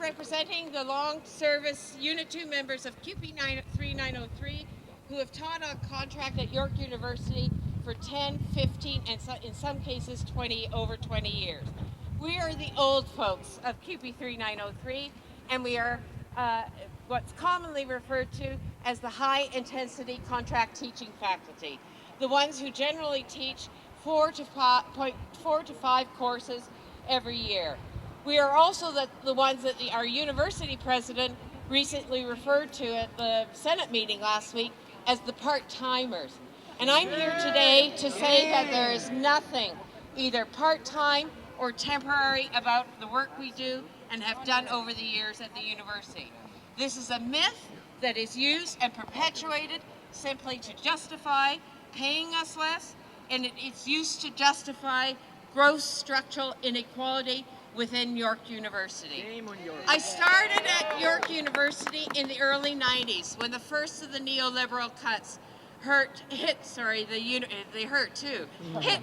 representing the long service Unit 2 members of QP 3903 who have taught on contract at York University for 10, 15, and in some cases over 20 years. We are the old folks of QP 3903, and we are what's commonly referred to as the high intensity contract teaching faculty, the ones who generally teach 4 to 5 courses every year. We are also the ones that our university president recently referred to at the Senate meeting last week as the part-timers. And I'm here today to say that there is nothing either part-time or temporary about the work we do and have done over the years at the university. This is a myth that is used and perpetuated simply to justify paying us less, and it's used to justify gross structural inequality within York University. I started at York University in the early 90s when the first of the neoliberal cuts hit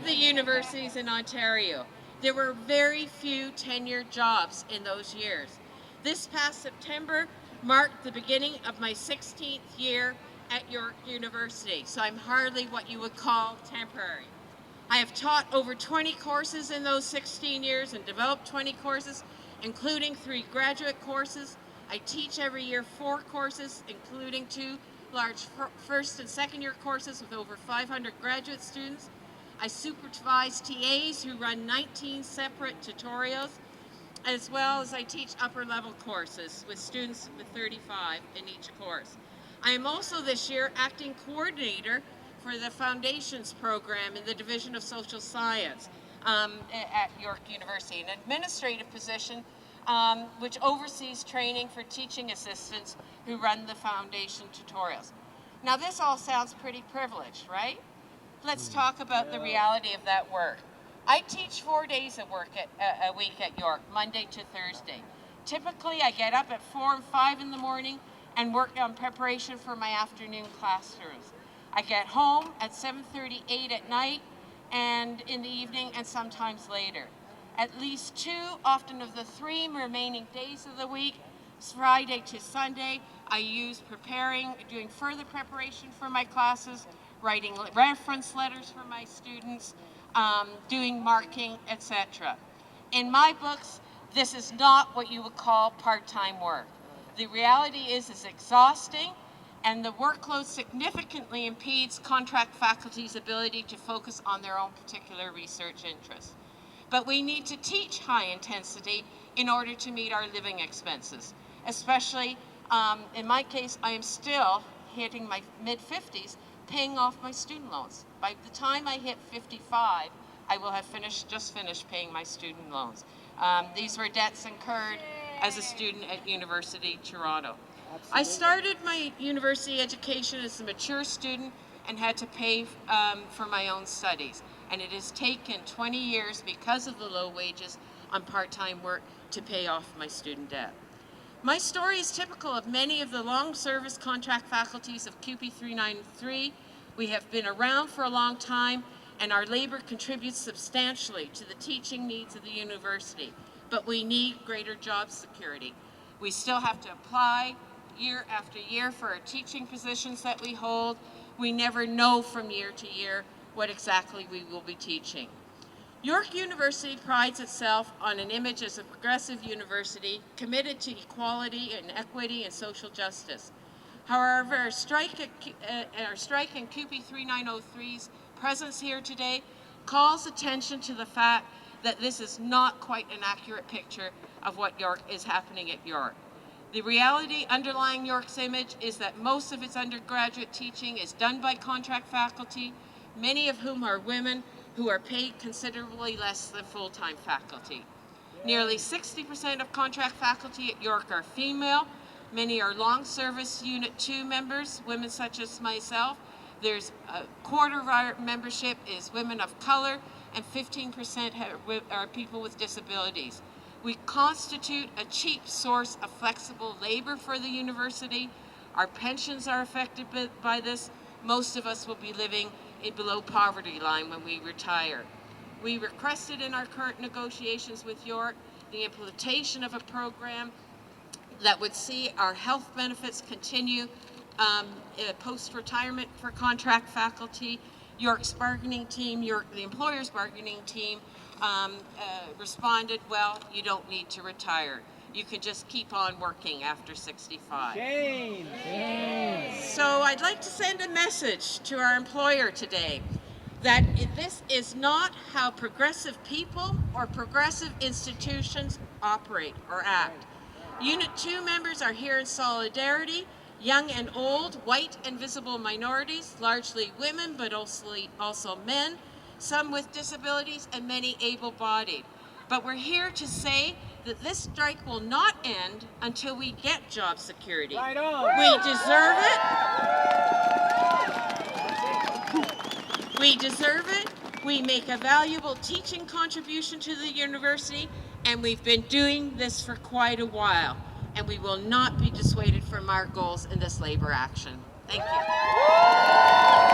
the universities in Ontario. There were very few tenured jobs in those years. This past September marked the beginning of my 16th year at York University, so I'm hardly what you would call temporary. I have taught over 20 courses in those 16 years and developed 20 courses, including 3 graduate courses. I teach every year 4 courses, including 2 large first and second year courses with over 500 graduate students. I supervise TAs who run 19 separate tutorials, as well as I teach upper level courses with students with 35 in each course. I am also this year acting coordinator for the Foundations program in the Division of Social Science at York University, an administrative position which oversees training for teaching assistants who run the Foundation tutorials. Now this all sounds pretty privileged, right? Let's talk about the reality of that work. I teach 4 days of work a week at York, Monday to Thursday. Typically I get up at 4 and 5 in the morning and work on preparation for my afternoon classrooms. I get home at 7:38 at night and in the evening and sometimes later. At least 2, often of the 3 remaining days of the week, Friday to Sunday, I use doing further preparation for my classes, writing reference letters for my students, doing marking, etc. In my books, this is not what you would call part-time work. The reality is it's exhausting, and the workload significantly impedes contract faculty's ability to focus on their own particular research interests. But we need to teach high intensity in order to meet our living expenses. Especially, in my case, I am still hitting my mid-50s, paying off my student loans. By the time I hit 55, I will have just finished paying my student loans. These were debts incurred as a student at University of Toronto. Absolutely. I started my university education as a mature student and had to pay for my own studies. And it has taken 20 years because of the low wages on part-time work to pay off my student debt. My story is typical of many of the long service contract faculties of QP 393. We have been around for a long time and our labor contributes substantially to the teaching needs of the university, but we need greater job security. We still have to apply year after year for our teaching positions that we hold. We never know from year to year what exactly we will be teaching. York University prides itself on an image as a progressive university committed to equality and equity and social justice. However, our strike in QP 3903's presence here today calls attention to the fact that this is not quite an accurate picture of what is happening at York. The reality underlying York's image is that most of its undergraduate teaching is done by contract faculty, many of whom are women who are paid considerably less than full-time faculty. Nearly 60% of contract faculty at York are female. Many are long service Unit 2 members, women such as myself. There's a quarter of our membership is women of color, and 15% are people with disabilities. We constitute a cheap source of flexible labor for the university. Our pensions are affected by this. Most of us will be living below poverty line when we retire. We requested in our current negotiations with York the implementation of a program that would see our health benefits continue post-retirement for contract faculty. York's bargaining team, the employer's bargaining team, responded, well, you don't need to retire. You can just keep on working after 65. Shame. Shame. So I'd like to send a message to our employer today that this is not how progressive people or progressive institutions operate or act. Unit 2 members are here in solidarity, young and old, white and visible minorities, largely women, but also men, some with disabilities and many able-bodied. But we're here to say that this strike will not end until we get job security. Right on. We deserve it. We deserve it. We make a valuable teaching contribution to the university, and we've been doing this for quite a while, and we will not be dissuaded from our goals in this labor action. Thank you.